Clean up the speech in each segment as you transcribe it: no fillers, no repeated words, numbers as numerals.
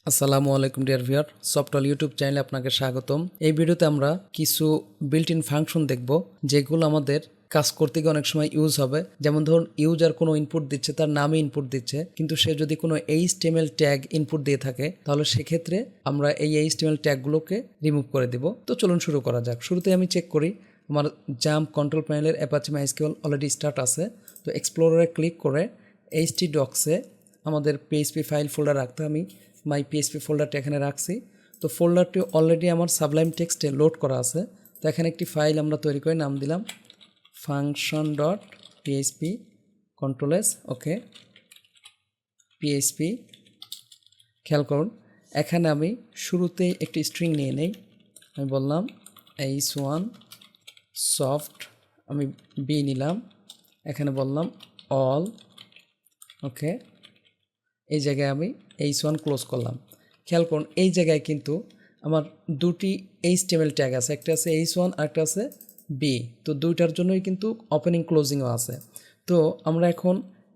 আসসালামু আলাইকুম dear viewer, software YouTube চ্যানেলে আপনাকে স্বাগতম। এই ভিডিওতে আমরা কিছু বিল্ট ইন ফাংশন দেখব যেগুলো আমাদের কাজ করতে গিয়ে অনেক সময় ইউজ হবে। যেমন ধরুন, ইউজার কোনো ইনপুট দিচ্ছে, তার নামে ইনপুট দিচ্ছে, কিন্তু সে যদি কোনো HTML ট্যাগ ইনপুট দিয়ে থাকে তাহলে সেক্ষেত্রে আমরা এই HTML ট্যাগগুলোকে রিমুভ করে দেব। তো চলুন শুরু করা যাক। শুরুতে আমি চেক করি আমার জাম্প কন্ট্রোল প্যানেলের অ্যাপাচি মাইস্কিউএল অলরেডি স্টার্ট আছে। তো এক্সপ্লোরারে ক্লিক করে htdocs-এ আমাদের PHP ফাইল ফোল্ডার রাখতে আমি মাই PHP ফোল্ডারটা এখানে রাখছি। তো ফোল্ডারটি অলরেডি আমার সাবলাইম টেক্সটে লোড করা আছে। তো এখানে একটি ফাইল আমরা তৈরি করে নাম দিলাম function.php control-s। ওকে, PHP। খেয়াল করুন, এখানে আমি শুরুতেই একটি স্ট্রিং নিয়ে নেই। আমি বললাম h1 সফট, আমি b নিলাম, এখানে বললাম অল। ওকে, এই জায়গায় আমি h1 ক্লোজ করলাম। খেয়াল করুন, এই জায়গায় কিন্তু আমার দুটি HTML ট্যাগ আছে, একটা আছে h1 আর একটা আছে b। তো দুইটার জন্যই কিন্তু ওপেনিং ক্লোজিংও আছে। তো আমরা এখন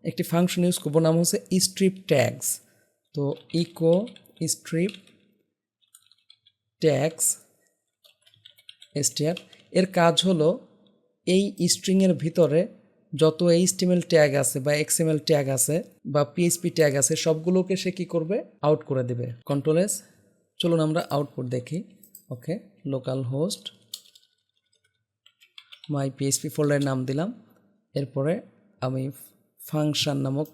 একটি ফাংশন ইউজ করব, নাম হচ্ছে স্ট্রিপ ট্যাগস। তো ইকো স্ট্রিপ ট্যাগস str এর কাজ হলো এই স্ট্রিংয়ের ভিতরে যত HTML ট্যাগ আছে বা XML ট্যাগ আছে বা PHP ট্যাগ আছে সবগুলোকে সে কী করবে, আউট করে দেবে। কন্ট্রোল-S। চলুন আমরা আউটপুট দেখি। ওকে, লোকাল হোস্ট মাই PHP ফোল্ডারের নাম দিলাম। এরপরে আমি ফাংশন নামক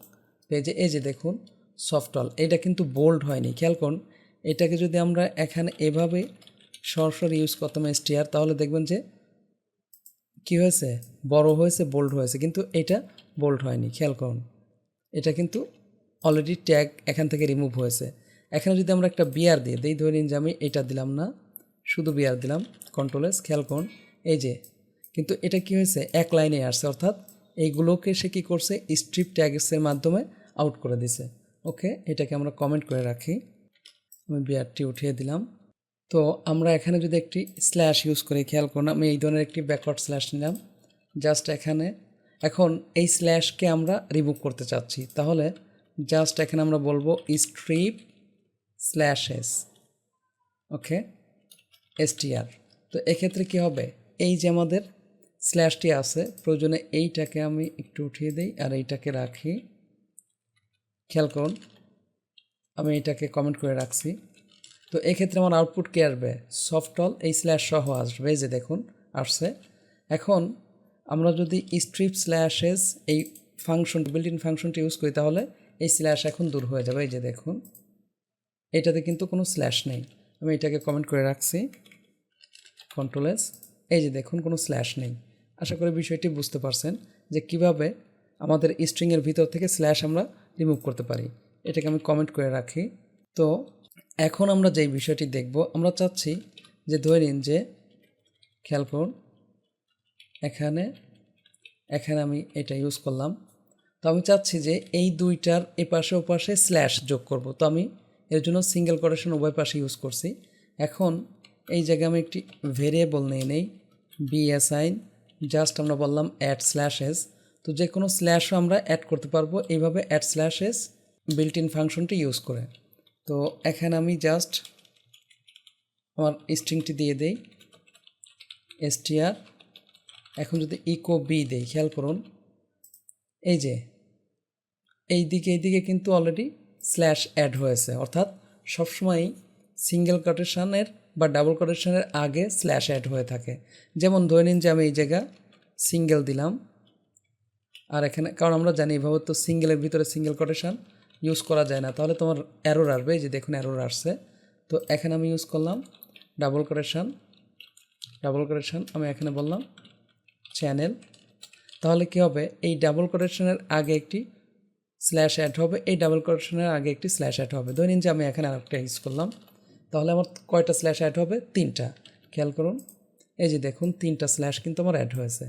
পেজে এই যে দেখুন সফটওয়্যার, এটা কিন্তু বোল্ড হয়নি। খেয়াল করুন, এটাকে যদি আমরা এখানে এভাবে সরাসরি ইউজ করতাম str, তাহলে দেখবেন যে কি হয়েছে, বড় হয়েছে, বোল্ড হয়েছে, কিন্তু এটা বোল্ড হয়নি। খেয়াল করুন, এটা কিন্তু অলরেডি ট্যাগ এখান থেকে রিমুভ হয়েছে। এখানে যদি আমরা একটা বিআর দিয়ে দিই, ধরে নিন যে আমি এটা দিলাম না, শুধু বিআর দিলাম, কন্ট্রোল-S। খেয়াল করুন, এই যে কিন্তু এটা কি হয়েছে, এক লাইনে আসছে, অর্থাৎ এইগুলোকে সে কী করছে, স্ট্রিপ ট্যাগসের মাধ্যমে আউট করে দিছে। ওকে, এটাকে আমরা কমেন্ট করে রাখি। আমি বিআরটি উঠিয়ে দিলাম। তো আমরা এখানে যদি একটি স্ল্যাশ ইউজ করি, খেয়াল করুন, আমি এই ধরনের একটি ব্যাকওয়ার্ড স্ল্যাশ নিলাম জাস্ট এখানে। এখন এই স্ল্যাশকে আমরা রিমুভ করতে চাচ্ছি, তাহলে জাস্ট এখানে আমরা বলবো স্ট্রিপ স্ল্যাশেস। ওকে, str। তো এক্ষেত্রে কি হবে, এই যে আমাদের স্ল্যাশটি আছে, প্রয়োজনে এইটাকে আমি একটু উঠিয়ে দিই আর এইটাকে রাখি। খেয়াল করুন, আমি এইটাকে কমেন্ট করে রাখছি। তো এক্ষেত্রে আমার আউটপুট কে আসবে, সফটওয়্যার এই স্ল্যাশ সহ আসবে, এই যে দেখুন আসছে। এখন আমরা যদি স্ট্রিপ স্ল্যাশেস এই ফাংশন বিল্ট ইন ফাংশনটি ইউজ করি, তাহলে এই স্ল্যাশ এখন দূর হয়ে যাবে। এই যে দেখুন, এটাতে কিন্তু কোনো স্ল্যাশ নেই। আমি এটাকে কমেন্ট করে রাখছি, কন্ট্রোল-S। এই যে দেখুন, কোনো স্ল্যাশ নেই। আশা করি বিষয়টি বুঝতে পারছেন যে কিভাবে আমাদের স্ট্রিংয়ের ভিতর থেকে স্ল্যাশ আমরা রিমুভ করতে পারি। এটাকে আমি কমেন্ট করে রাখি। তো এখন আমরা যেই বিষয়টি দেখব, আমরা চাচ্ছি যে ধরে নিন যে, খেয়াল করুন, এখানে আমি এটা ইউজ করলাম। তো আমি চাচ্ছি যে এই দুইটার এপাশে ওপাশে স্ল্যাশ যোগ করব। তো আমি এর জন্য সিঙ্গেল কোটেশন উভয় পাশে ইউজ করছি। এখন এই জায়গায় আমি একটি ভেরিয়েবল নিয়ে নেই, bassign, জাস্ট আমরা বললাম অ্যাড স্ল্যাশেস। তো যে কোনো স্ল্যাশও আমরা অ্যাড করতে পারবো এইভাবে অ্যাড স্ল্যাশেস বিল্ট ইন ফাংশনটি ইউজ করে। তো এখানে আমি জাস্ট আমার স্ট্রিংটি দিয়ে দেই str। এখন যদি ইকো বি দেই, খেয়াল করুন, এই যে এইদিকে কিন্তু অলরেডি স্ল্যাশ অ্যাড হয়েছে, অর্থাৎ সবসময়ই সিঙ্গেল কোটেশনের বা ডাবল কোটেশনের আগে স্ল্যাশ অ্যাড হয়ে থাকে। যেমন ধরে নিন যে আমি এই জায়গা সিঙ্গেল দিলাম, আর এখানে, কারণ আমরা জানি এভাবে তো সিঙ্গেলের ভিতরে সিঙ্গেল কোটেশন ইউজ করা যায় না, তাহলে তোমার এরর আসবে। এই যে দেখুন এরর আসছে। তো এখানে আমি ইউজ করলাম ডাবল কোটেশন, আমি এখানে বললাম চ্যানেল। তাহলে কি হবে, এই ডাবল কোটেশনের আগে একটি স্ল্যাশ অ্যাড হবে, এই ডাবল কোটেশনের আগে একটি স্ল্যাশ অ্যাড হবে। ধরে নিন যে আমি এখানে আরেকটা ইউজ করলাম, তাহলে আমার কয়টা স্ল্যাশ অ্যাড হবে, 3টা। খেয়াল করুন, এই যে দেখুন 3টা স্ল্যাশ কিন্তু আমার অ্যাড হয়েছে।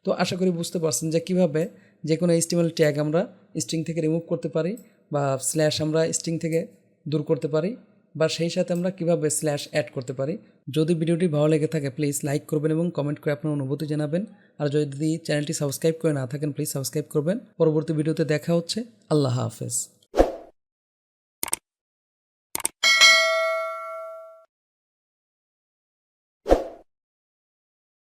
তো আশা করি বুঝতে পারছেন যে কীভাবে যে কোনো HTML ট্যাগ আমরা স্ট্রিং থেকে রিমুভ করতে পারি, বা স্ল্যাশ আমরা স্ট্রিং থেকে দূর করতে পারি, বা সেই সাথে আমরা কীভাবে স্ল্যাশ অ্যাড করতে পারি। যদি ভিডিওটি ভালো লেগে থাকে প্লিজ লাইক করবেন এবং কমেন্ট করে আপনার অনুভূতি জানাবেন। আর যদি চ্যানেলটি সাবস্ক্রাইব করে না থাকেন প্লিজ সাবস্ক্রাইব করবেন। পরবর্তী ভিডিওতে দেখা হচ্ছে। আল্লাহ হাফেজ।